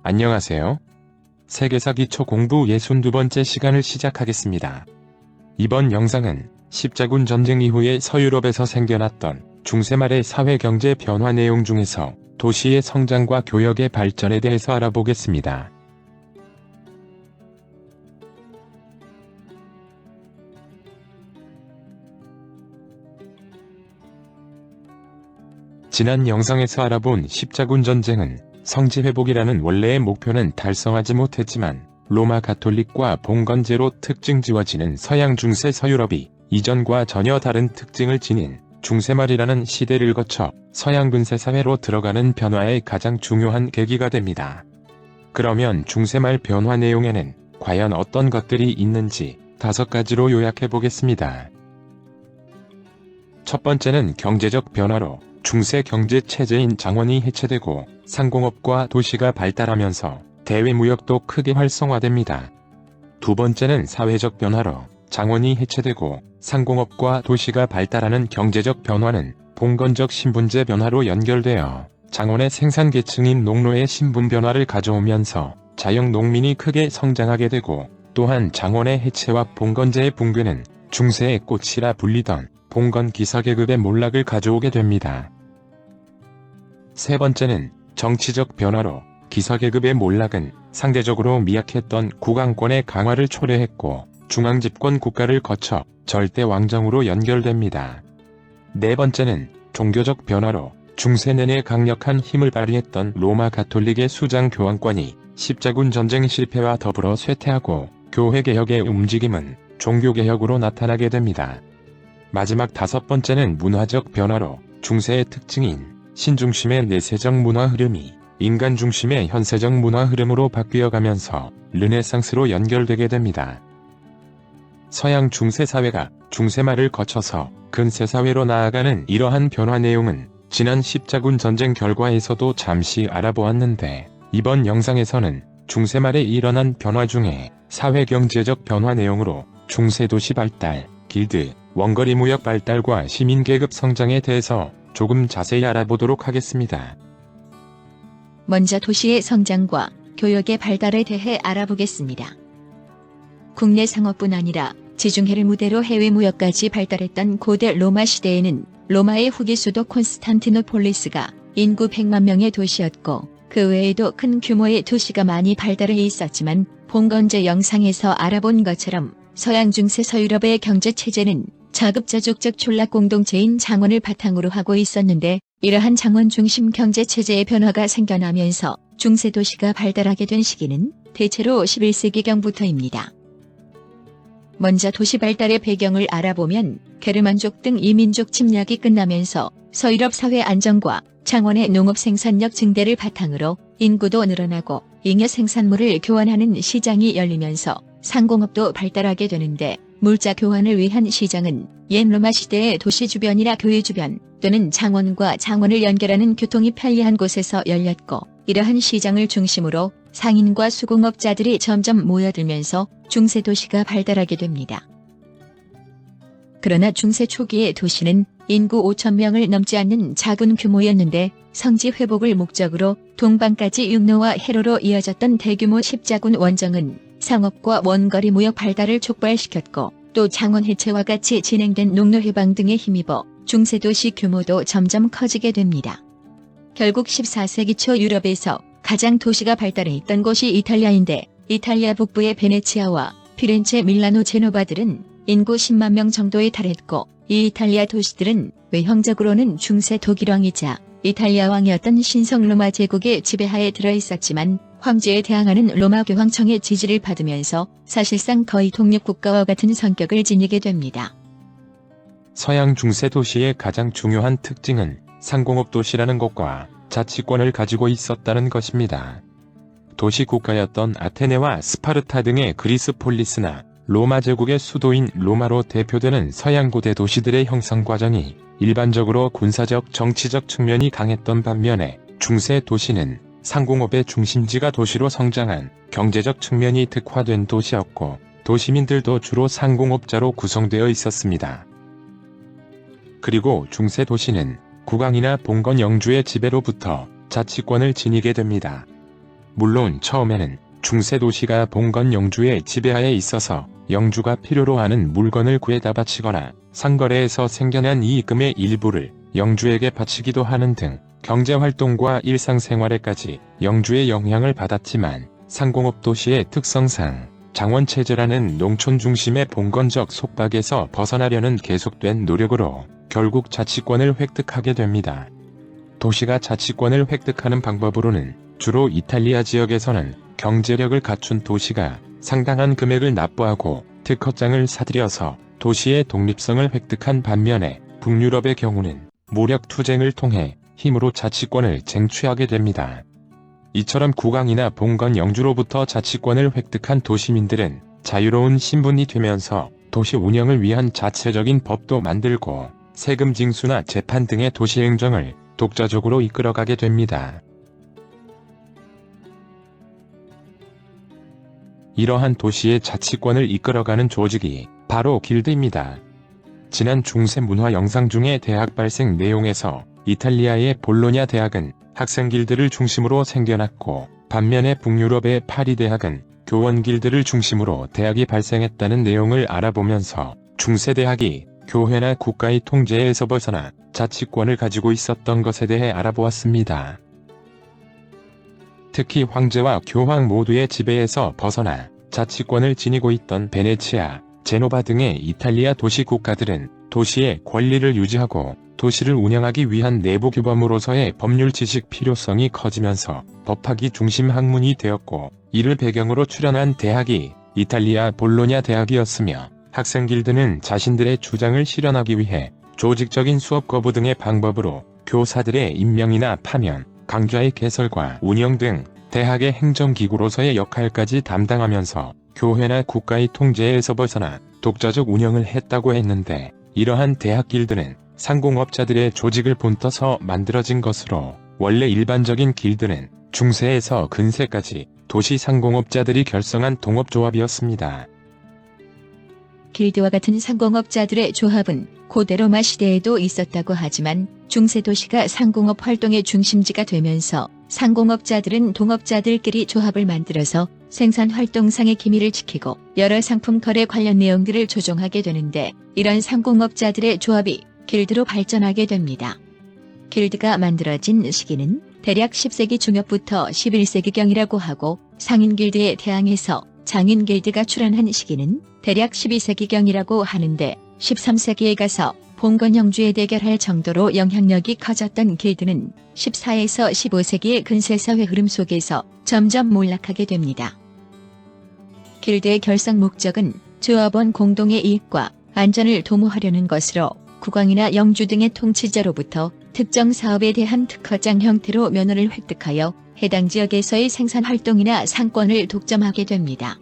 안녕하세요. 세계사 기초 공부 62번째 시간을 시작하겠습니다. 이번 영상은 십자군 전쟁 이후에 서유럽에서 생겨났던 중세 말의 사회 경제 변화 내용 중에서 도시의 성장과 교역의 발전에 대해서 알아보겠습니다. 지난 영상에서 알아본 십자군 전쟁은 성지 회복이라는 원래의 목표는 달성하지 못했지만 로마 가톨릭과 봉건제로 특징 지어지는 서양 중세 서유럽이 이전과 전혀 다른 특징을 지닌 중세말이라는 시대를 거쳐 서양 근세 사회로 들어가는 변화의 가장 중요한 계기가 됩니다. 그러면 중세말 변화 내용에는 과연 어떤 것들이 있는지 5가지로 요약해 보겠습니다. 첫 번째는 경제적 변화로 중세 경제 체제인 장원이 해체되고 상공업과 도시가 발달하면서 대외무역도 크게 활성화됩니다. 두 번째는 사회적 변화로 장원이 해체되고 상공업과 도시가 발달하는 경제적 변화는 봉건적 신분제 변화로 연결되어 장원의 생산계층인 농노의 신분 변화를 가져오면서 자영 농민이 크게 성장하게 되고, 또한 장원의 해체와 봉건제의 붕괴는 중세의 꽃이라 불리던 봉건 기사계급의 몰락을 가져오게 됩니다. 세 번째는 정치적 변화로 기사계급의 몰락은 상대적으로 미약했던 국왕권의 강화를 초래했고 중앙집권 국가를 거쳐 절대왕정으로 연결됩니다. 네 번째는 종교적 변화로 중세 내내 강력한 힘을 발휘했던 로마 가톨릭의 수장 교황권이 십자군 전쟁 실패와 더불어 쇠퇴하고 교회개혁의 움직임은 종교개혁으로 나타나게 됩니다. 마지막 5번째는 문화적 변화로 중세의 특징인 신중심의 내세적 문화 흐름이 인간 중심의 현세적 문화 흐름으로 바뀌어가면서 르네상스로 연결되게 됩니다. 서양 중세 사회가 중세말을 거쳐서 근세 사회로 나아가는 이러한 변화 내용은 지난 십자군 전쟁 결과에서도 잠시 알아보았는데, 이번 영상에서는 중세말에 일어난 변화 중에 사회경제적 변화 내용으로 중세 도시 발달, 길드, 원거리 무역 발달과 시민계급 성장에 대해서 조금 자세히 알아보도록 하겠습니다. 먼저 도시의 성장과 교역의 발달에 대해 알아보겠습니다. 국내 상업뿐 아니라 지중해를 무대로 해외 무역까지 발달했던 고대 로마 시대에는 로마의 후기 수도 콘스탄티노폴리스가 인구 100만 명의 도시였고, 그 외에도 큰 규모의 도시가 많이 발달해 있었지만 봉건제 영상에서 알아본 것처럼 서양 중세 서유럽의 경제체제는 자급자족적 촌락 공동체인 장원을 바탕으로 하고 있었는데, 이러한 장원 중심 경제체제의 변화가 생겨나면서 중세 도시가 발달하게 된 시기는 대체로 11세기경부터입니다. 먼저 도시 발달의 배경을 알아보면 게르만족 등 이민족 침략이 끝나면서 서유럽 사회 안정과 장원의 농업 생산력 증대를 바탕으로 인구도 늘어나고 잉여 생산물을 교환하는 시장이 열리면서 상공업도 발달하게 되는데, 물자 교환을 위한 시장은 옛 로마 시대의 도시 주변이나 교회 주변 또는 장원과 장원을 연결하는 교통이 편리한 곳에서 열렸고, 이러한 시장을 중심으로 상인과 수공업자들이 점점 모여들면서 중세 도시가 발달하게 됩니다. 그러나 중세 초기의 도시는 인구 5,000명을 넘지 않는 작은 규모였는데, 성지 회복을 목적으로 동방까지 육로와 해로로 이어졌던 대규모 십자군 원정은 상업과 원거리 무역 발달을 촉발시켰고, 또 장원 해체와 같이 진행된 농노 해방 등에 힘입어 중세 도시 규모도 점점 커지게 됩니다. 결국 14세기 초 유럽에서 가장 도시가 발달해 있던 곳이 이탈리아인데, 이탈리아 북부의 베네치아와 피렌체, 밀라노, 제노바들은 인구 10만 명 정도에 달했고, 이 이탈리아 도시들은 외형적으로는 중세 독일왕이자 이탈리아 왕이었던 신성 로마 제국의 지배하에 들어있었지만 황제에 대항하는 로마 교황청의 지지를 받으면서 사실상 거의 독립국가와 같은 성격을 지니게 됩니다. 서양 중세 도시의 가장 중요한 특징은 상공업 도시라는 것과 자치권을 가지고 있었다는 것입니다. 도시 국가였던 아테네와 스파르타 등의 그리스 폴리스나 로마 제국의 수도인 로마로 대표되는 서양 고대 도시들의 형성 과정이 일반적으로 군사적 정치적 측면이 강했던 반면에, 중세 도시는 상공업의 중심지가 도시로 성장한 경제적 측면이 특화된 도시였고, 도시민들도 주로 상공업자로 구성되어 있었습니다. 그리고 중세 도시는 국왕이나 봉건 영주의 지배로부터 자치권을 지니게 됩니다. 물론 처음에는 중세 도시가 봉건 영주의 지배하에 있어서 영주가 필요로 하는 물건을 구해다 바치거나 상거래에서 생겨난 이익금의 일부를 영주에게 바치기도 하는 등 경제활동과 일상생활에까지 영주의 영향을 받았지만 상공업 도시의 특성상 장원체제라는 농촌 중심의 봉건적 속박에서 벗어나려는 계속된 노력으로 결국 자치권을 획득하게 됩니다. 도시가 자치권을 획득하는 방법으로는 주로 이탈리아 지역에서는 경제력을 갖춘 도시가 상당한 금액을 납부하고 특허장을 사들여서 도시의 독립성을 획득한 반면에 북유럽의 경우는 무력 투쟁을 통해 힘으로 자치권을 쟁취하게 됩니다. 이처럼 국왕이나 봉건 영주로부터 자치권을 획득한 도시민들은 자유로운 신분이 되면서 도시 운영을 위한 자체적인 법도 만들고 세금 징수나 재판 등의 도시 행정을 독자적으로 이끌어가게 됩니다. 이러한 도시의 자치권을 이끌어가는 조직이 바로 길드입니다. 지난 중세 문화 영상 중에 대학 발생 내용에서 이탈리아의 볼로냐 대학은 학생 길드를 중심으로 생겨났고 반면에 북유럽의 파리 대학은 교원 길드를 중심으로 대학이 발생했다는 내용을 알아보면서 중세 대학이 교회나 국가의 통제에서 벗어나 자치권을 가지고 있었던 것에 대해 알아보았습니다. 특히 황제와 교황 모두의 지배에서 벗어나 자치권을 지니고 있던 베네치아, 제노바 등의 이탈리아 도시 국가들은 도시의 권리를 유지하고 도시를 운영하기 위한 내부 규범으로서의 법률 지식 필요성이 커지면서 법학이 중심 학문이 되었고 이를 배경으로 출현한 대학이 이탈리아 볼로냐 대학이었으며 학생 길드는 자신들의 주장을 실현하기 위해 조직적인 수업 거부 등의 방법으로 교사들의 임명이나 파면, 강좌의 개설과 운영 등 대학의 행정기구로서의 역할까지 담당하면서 교회나 국가의 통제에서 벗어나 독자적 운영을 했다고 했는데 이러한 대학 길드는 상공업자들의 조직을 본떠서 만들어진 것으로 원래 일반적인 길드는 중세에서 근세까지 도시 상공업자들이 결성한 동업조합이었습니다. 길드와 같은 상공업자들의 조합은 고대 로마 시대에도 있었다고 하지만 중세 도시가 상공업 활동의 중심지가 되면서 상공업자들은 동업자들끼리 조합을 만들어서 생산 활동상의 기밀을 지키고 여러 상품 거래 관련 내용들을 조정하게 되는데 이런 상공업자들의 조합이 길드로 발전하게 됩니다. 길드가 만들어진 시기는 대략 10세기 중엽부터 11세기경이라고 하고 상인 길드에 대항해서 장인 길드가 출현한 시기는 대략 12세기경이라고 하는데 13세기에 가서 봉건 영주에 대결할 정도로 영향력이 커졌던 길드는 14에서 15세기의 근세사회 흐름 속에서 점점 몰락하게 됩니다. 길드의 결성 목적은 조합원 공동의 이익과 안전을 도모하려는 것으로 국왕이나 영주 등의 통치자로부터 특정 사업에 대한 특허장 형태로 면허를 획득하여 해당 지역에서의 생산 활동이나 상권을 독점하게 됩니다.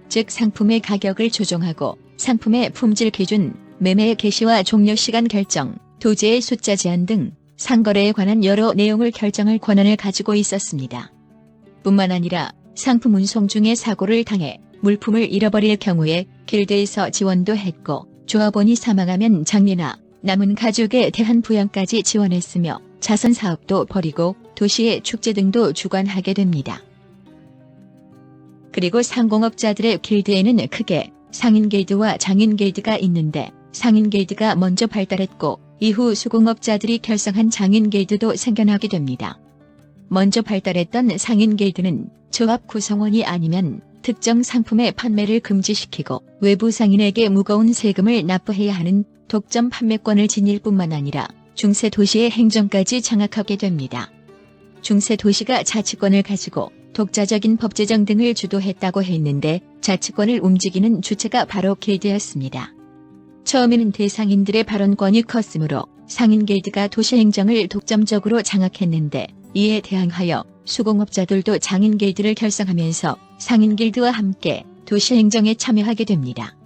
즉 상품의 가격을 조정하고 상품의 품질 기준, 매매 개시와 종료 시간 결정, 도제의 숫자 제한 등 상거래에 관한 여러 내용을 결정할 권한을 가지고 있었습니다. 뿐만 아니라 상품 운송 중에 사고를 당해 물품을 잃어버릴 경우에 길드에서 지원도 했고 조합원이 사망하면 장례나 남은 가족에 대한 부양까지 지원했으며 자선 사업도 벌이고 도시의 축제 등도 주관하게 됩니다. 그리고 상공업자들의 길드에는 크게 상인 길드와 장인 길드가 있는데 상인 길드가 먼저 발달했고 이후 수공업자들이 결성한 장인 길드도 생겨나게 됩니다. 먼저 발달했던 상인 길드는 조합 구성원이 아니면 특정 상품의 판매를 금지시키고 외부 상인에게 무거운 세금을 납부해야 하는 독점 판매권을 지닐 뿐만 아니라 중세 도시의 행정까지 장악하게 됩니다. 중세 도시가 자치권을 가지고 독자적인 법 제정 등을 주도했다고 했는데 자치권을 움직이는 주체가 바로 길드였습니다. 처음에는 대상인들의 발언권이 컸으므로 상인 길드가 도시 행정을 독점적으로 장악했는데 이에 대항하여 수공업자들도 장인 길드를 결성하면서 상인 길드와 함께 도시 행정에 참여하게 됩니다.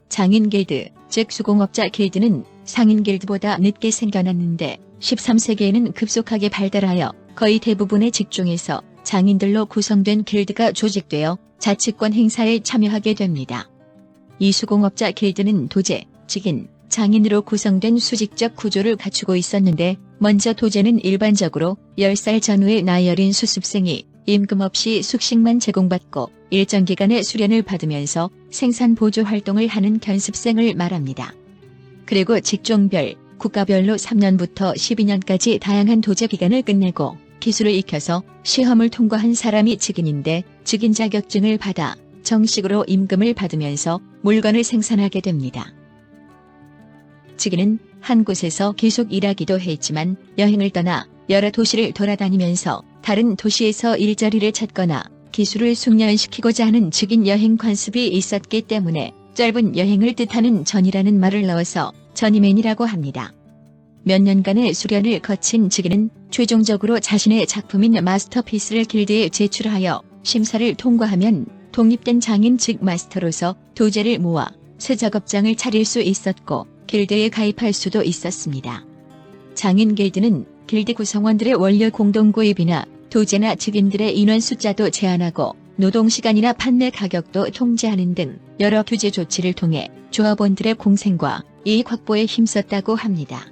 장인 길드, 즉 수공업자 길드는 상인 길드보다 늦게 생겨났는데 13세기에는 급속하게 발달하여 거의 대부분의 직종에서 장인들로 구성된 길드가 조직되어 자치권 행사에 참여하게 됩니다. 이 수공업자 길드는 도제, 직인, 장인으로 구성된 수직적 구조를 갖추고 있었는데 먼저 도제는 일반적으로 10살 전후의 나이 어린 수습생이 임금 없이 숙식만 제공받고 일정 기간의 수련을 받으면서 생산 보조 활동을 하는 견습생을 말합니다. 그리고 직종별, 국가별로 3년부터 12년까지 다양한 도제 기간을 끝내고 기술을 익혀서 시험을 통과한 사람이 직인인데 직인 자격증을 받아 정식으로 임금을 받으면서 물건을 생산하게 됩니다. 직인은 한 곳에서 계속 일하기도 했지만 여행을 떠나 여러 도시를 돌아다니면서 다른 도시에서 일자리를 찾거나 기술을 숙련시키고자 하는 직인 여행 관습이 있었기 때문에 짧은 여행을 뜻하는 전이라는 말을 넣어서 전이맨이라고 합니다. 몇 년간의 수련을 거친 직인은 최종적으로 자신의 작품인 마스터피스를 길드에 제출하여 심사를 통과하면 독립된 장인 즉 마스터로서 도제를 모아 새 작업장을 차릴 수 있었고 길드에 가입할 수도 있었습니다. 장인 길드는 길드 구성원들의 원료 공동 구입이나 도제나 직인들의 인원 숫자도 제한하고 노동시간이나 판매 가격도 통제하는 등 여러 규제 조치를 통해 조합원들의 공생과 이익 확보에 힘썼다고 합니다.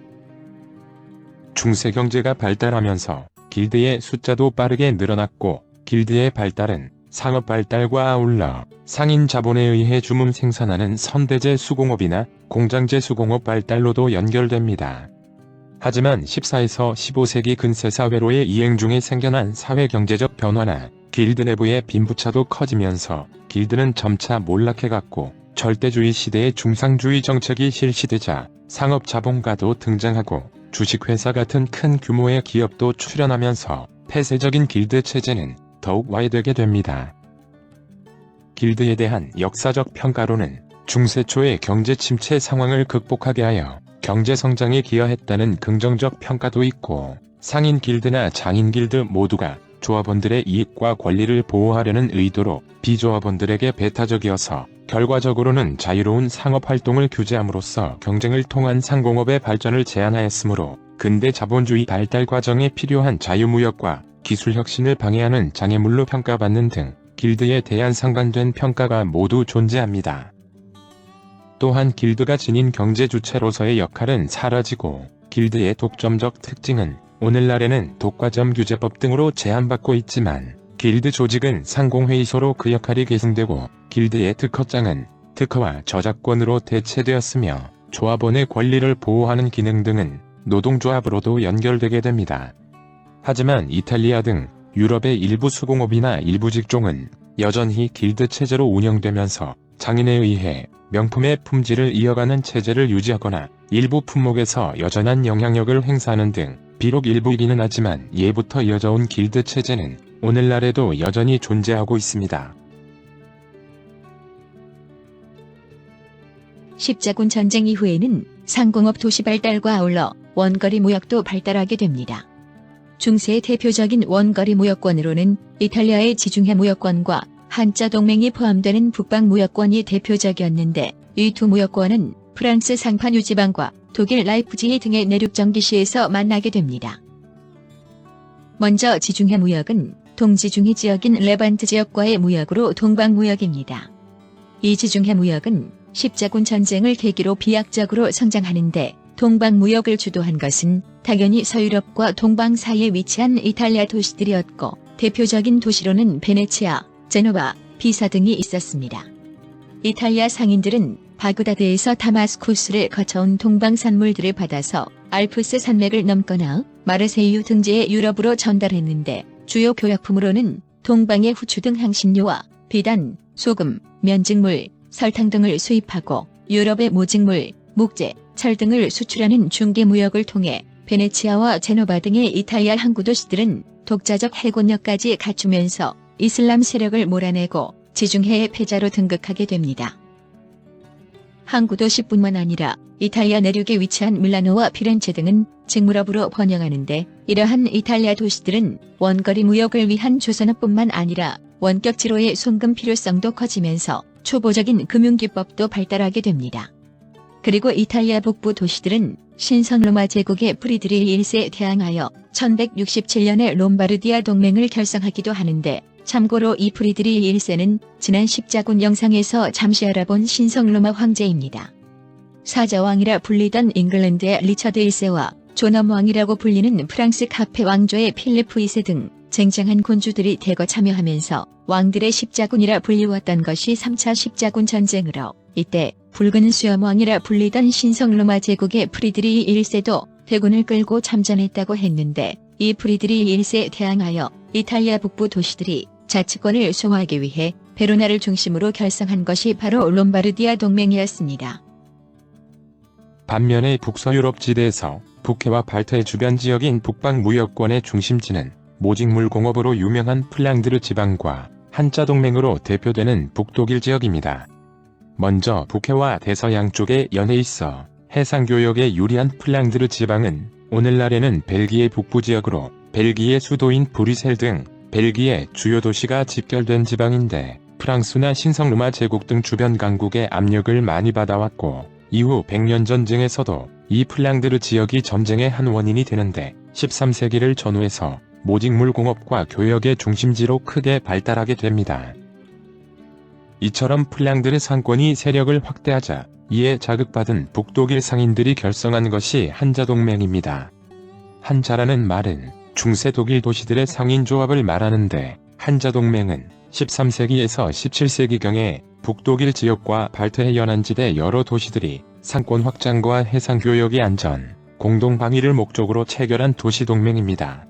중세 경제가 발달하면서 길드의 숫자도 빠르게 늘어났고 길드의 발달은 상업 발달과 아울러 상인 자본에 의해 주문 생산하는 선대제 수공업이나 공장제 수공업 발달로도 연결됩니다. 하지만 14에서 15세기 근세 사회로의 이행 중에 생겨난 사회경제적 변화나 길드 내부의 빈부차도 커지면서 길드는 점차 몰락해갔고 절대주의 시대의 중상주의 정책이 실시되자 상업 자본가도 등장하고 주식회사 같은 큰 규모의 기업도 출현하면서 폐쇄적인 길드 체제는 더욱 와해되게 됩니다. 길드에 대한 역사적 평가로는 중세 초의 경제 침체 상황을 극복하게 하여 경제 성장에 기여했다는 긍정적 평가도 있고 상인 길드나 장인 길드 모두가 조합원들의 이익과 권리를 보호하려는 의도로 비조합원들에게 배타적이어서 결과적으로는 자유로운 상업활동을 규제함으로써 경쟁을 통한 상공업의 발전을 제한하였으므로 근대 자본주의 발달 과정에 필요한 자유무역과 기술혁신을 방해하는 장애물로 평가받는 등 길드에 대한 상반된 평가가 모두 존재합니다. 또한 길드가 지닌 경제 주체로서의 역할은 사라지고 길드의 독점적 특징은 오늘날에는 독과점 규제법 등으로 제한받고 있지만 길드 조직은 상공회의소로 그 역할이 계승되고 길드의 특허장은 특허와 저작권으로 대체되었으며 조합원의 권리를 보호하는 기능 등은 노동조합으로도 연결되게 됩니다. 하지만 이탈리아 등 유럽의 일부 수공업이나 일부 직종은 여전히 길드 체제로 운영되면서 장인에 의해 명품의 품질을 이어가는 체제를 유지하거나 일부 품목에서 여전한 영향력을 행사하는 등 비록 일부이기는 하지만 예부터 이어져온 길드 체제는 오늘날에도 여전히 존재하고 있습니다. 십자군 전쟁 이후에는 상공업 도시 발달과 아울러 원거리 무역도 발달하게 됩니다. 중세의 대표적인 원거리 무역권으로는 이탈리아의 지중해 무역권과 한자 동맹이 포함되는 북방 무역권이 대표적이었는데 이 두 무역권은 프랑스 상파뉴 지방과 독일 라이프지히 등의 내륙 정기시에서 만나게 됩니다. 먼저 지중해 무역은 동지중해 지역인 레반트 지역과의 무역으로 동방무역입니다. 이 지중해 무역은 십자군 전쟁을 계기로 비약적으로 성장하는데 동방무역을 주도한 것은 당연히 서유럽과 동방 사이에 위치한 이탈리아 도시들이었고 대표적인 도시로는 베네치아, 제노바, 피사 등이 있었습니다. 이탈리아 상인들은 바그다드에서 다마스쿠스를 거쳐온 동방 산물들을 받아서 알프스 산맥을 넘거나 마르세유 등지의 유럽으로 전달했는데 주요 교약품으로는 동방의 후추 등 향신료와 비단, 소금, 면직물, 설탕 등을 수입하고 유럽의 모직물, 목재, 철 등을 수출하는 중개무역을 통해 베네치아와 제노바 등의 이탈리아 항구 도시들은 독자적 해군력까지 갖추면서 이슬람 세력을 몰아내고 지중해의 패자로 등극하게 됩니다. 항구 도시뿐만 아니라 이탈리아 내륙에 위치한 밀라노와 피렌체 등은 직물업으로 번영하는데 이러한 이탈리아 도시들은 원거리 무역을 위한 조선업뿐만 아니라 원격지로의 송금 필요성도 커지면서 초보적인 금융기법도 발달하게 됩니다. 그리고 이탈리아 북부 도시들은 신성 로마 제국의 프리드리히 1세에 대항하여 1167년에 롬바르디아 동맹을 결성하기도 하는데 참고로 이 프리드리히 1세는 지난 십자군 영상에서 잠시 알아본 신성 로마 황제입니다. 사자왕이라 불리던 잉글랜드의 리처드 1세와 존엄 왕이라고 불리는 프랑스 카페 왕조의 필리프 2세 등 쟁쟁한 군주들이 대거 참여하면서 왕들의 십자군이라 불리웠던 것이 3차 십자군 전쟁으로, 이때 붉은 수염왕이라 불리던 신성 로마 제국의 프리드리히 1세도 대군을 끌고 참전했다고 했는데, 이 프리드리히 1세에 대항하여 이탈리아 북부 도시들이 자치권을 소화하기 위해 베로나를 중심으로 결성한 것이 바로 롬바르디아 동맹이었습니다. 반면에 북서유럽 지대에서 북해와 발트해 주변 지역인 북방 무역권의 중심지는 모직물 공업으로 유명한 플랑드르 지방과 한자 동맹으로 대표되는 북독일 지역입니다. 먼저 북해와 대서양 쪽에 연해 있어 해상교역에 유리한 플랑드르 지방은 오늘날에는 벨기에 북부 지역으로 벨기에 수도인 브뤼셀 등 벨기에 주요 도시가 집결된 지방인데, 프랑스나 신성로마 제국 등 주변 강국의 압력을 많이 받아왔고, 이후 100년 전쟁에서도 이 플랑드르 지역이 전쟁의 한 원인이 되는데, 13세기를 전후해서 모직물 공업과 교역의 중심지로 크게 발달하게 됩니다. 이처럼 플랑드르 상권이 세력을 확대하자 이에 자극받은 북독일 상인들이 결성한 것이 한자동맹입니다. 한자라는 말은 중세 독일 도시들의 상인조합을 말하는데, 한자동맹은 13세기에서 17세기경에 북독일 지역과 발트해 연안지대 여러 도시들이 상권 확장과 해상교역의 안전, 공동방위를 목적으로 체결한 도시동맹입니다.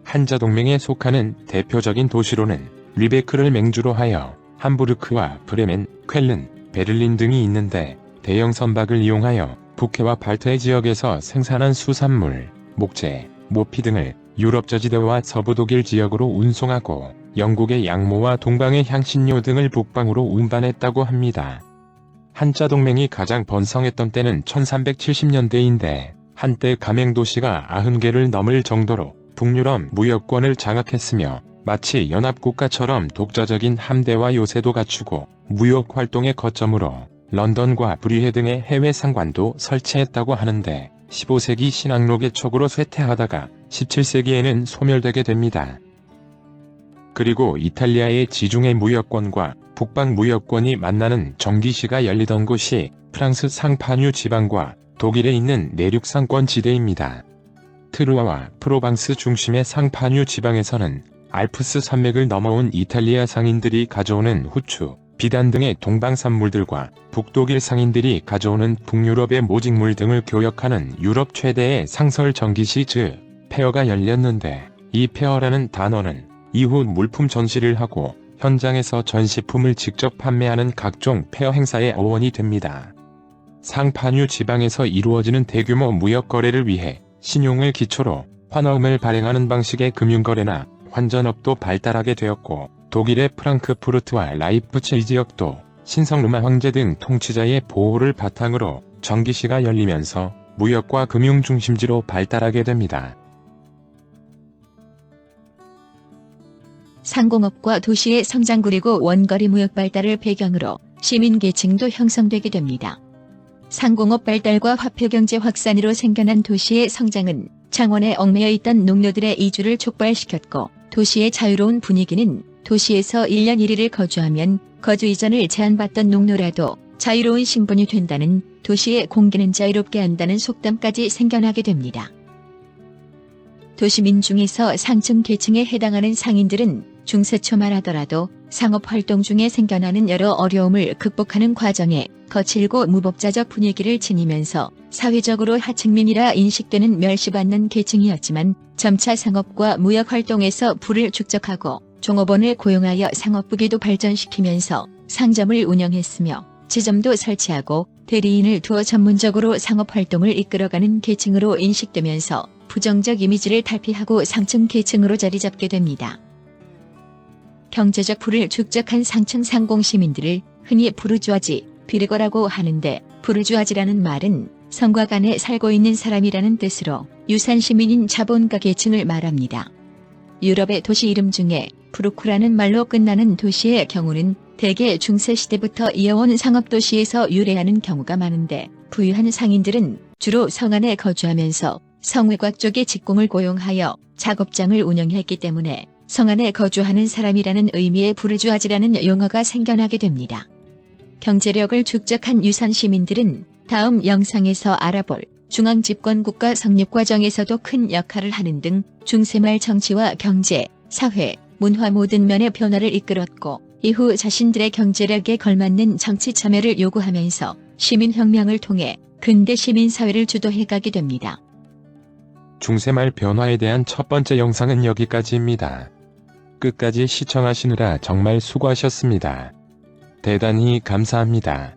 한자동맹에 속하는 대표적인 도시로는 리베크를 맹주로 하여 함부르크와 브레멘, 쾰른, 베를린 등이 있는데, 대형 선박을 이용하여 북해와 발트해 지역에서 생산한 수산물, 목재, 모피 등을 유럽 저지대와 서부 독일 지역으로 운송하고, 영국의 양모와 동방의 향신료 등을 북방으로 운반했다고 합니다. 한자동맹이 가장 번성했던 때는 1370년대인데, 한때 가맹도시가 90개를 넘을 정도로 북유럽 무역권을 장악했으며, 마치 연합국가처럼 독자적인 함대와 요새도 갖추고 무역 활동의 거점으로 런던과 브리헤 등의 해외 상관도 설치했다고 하는데, 15세기 신앙록의 촉으로 쇠퇴하다가 17세기에는 소멸되게 됩니다. 그리고 이탈리아의 지중해 무역권과 북방 무역권이 만나는 정기시가 열리던 곳이 프랑스 상파뉴 지방과 독일에 있는 내륙 상권 지대입니다. 트루아와 프로방스 중심의 상파뉴 지방에서는 알프스 산맥을 넘어온 이탈리아 상인들이 가져오는 후추, 비단 등의 동방산물들과 북독일 상인들이 가져오는 북유럽의 모직물 등을 교역하는 유럽 최대의 상설 정기시 즉 페어가 열렸는데, 이 페어라는 단어는 이후 물품 전시를 하고 현장에서 전시품을 직접 판매하는 각종 페어 행사의 어원이 됩니다. 상파뉴 지방에서 이루어지는 대규모 무역 거래를 위해 신용을 기초로 환화음을 발행하는 방식의 금융거래나 환전업도 발달하게 되었고, 독일의 프랑크푸르트와 라이프치히 지역도 신성로마 황제 등 통치자의 보호를 바탕으로 정기시가 열리면서 무역과 금융 중심지로 발달하게 됩니다. 상공업과 도시의 성장 그리고 원거리 무역 발달을 배경으로 시민계층도 형성되게 됩니다. 상공업 발달과 화폐경제 확산으로 생겨난 도시의 성장은 창원에 얽매여 있던 농노들의 이주를 촉발시켰고, 도시의 자유로운 분위기는 도시에서 1년 1일을 거주하면 거주 이전을 제한받던 농노라도 자유로운 신분이 된다는, 도시의 공기는 자유롭게 한다는 속담까지 생겨나게 됩니다. 도시민 중에서 상층 계층에 해당하는 상인들은 중세초만 하더라도 상업활동 중에 생겨나는 여러 어려움을 극복하는 과정에 거칠고 무법자적 분위기를 지니면서 사회적으로 하층민이라 인식되는 멸시받는 계층이었지만, 점차 상업과 무역활동에서 부를 축적하고 종업원을 고용하여 상업부기도 발전시키면서 상점을 운영했으며 지점도 설치하고 대리인을 두어 전문적으로 상업활동을 이끌어가는 계층으로 인식되면서 부정적 이미지를 탈피하고 상층 계층으로 자리잡게 됩니다. 경제적 부를 축적한 상층 상공시민들을 흔히 부르주아지, 비르거라고 하는데, 부르주아지라는 말은 성곽 안에 살고 있는 사람이라는 뜻으로 유산시민인 자본가 계층을 말합니다. 유럽의 도시 이름 중에 브루크라는 말로 끝나는 도시의 경우는 대개 중세시대부터 이어온 상업도시에서 유래하는 경우가 많은데, 부유한 상인들은 주로 성 안에 거주하면서 성외곽 쪽의 직공을 고용하여 작업장을 운영했기 때문에 성 안에 거주하는 사람이라는 의미의 부르주아지라는 용어가 생겨나게 됩니다. 경제력을 축적한 유산 시민들은 다음 영상에서 알아볼 중앙집권 국가 성립 과정에서도 큰 역할을 하는 등 중세말 정치와 경제, 사회, 문화 모든 면의 변화를 이끌었고 이후 자신들의 경제력에 걸맞는 정치 참여를 요구하면서 시민혁명을 통해 근대 시민사회를 주도해가게 됩니다. 중세말 변화에 대한 첫 번째 영상은 여기까지입니다. 끝까지 시청하시느라 정말 수고하셨습니다. 대단히 감사합니다.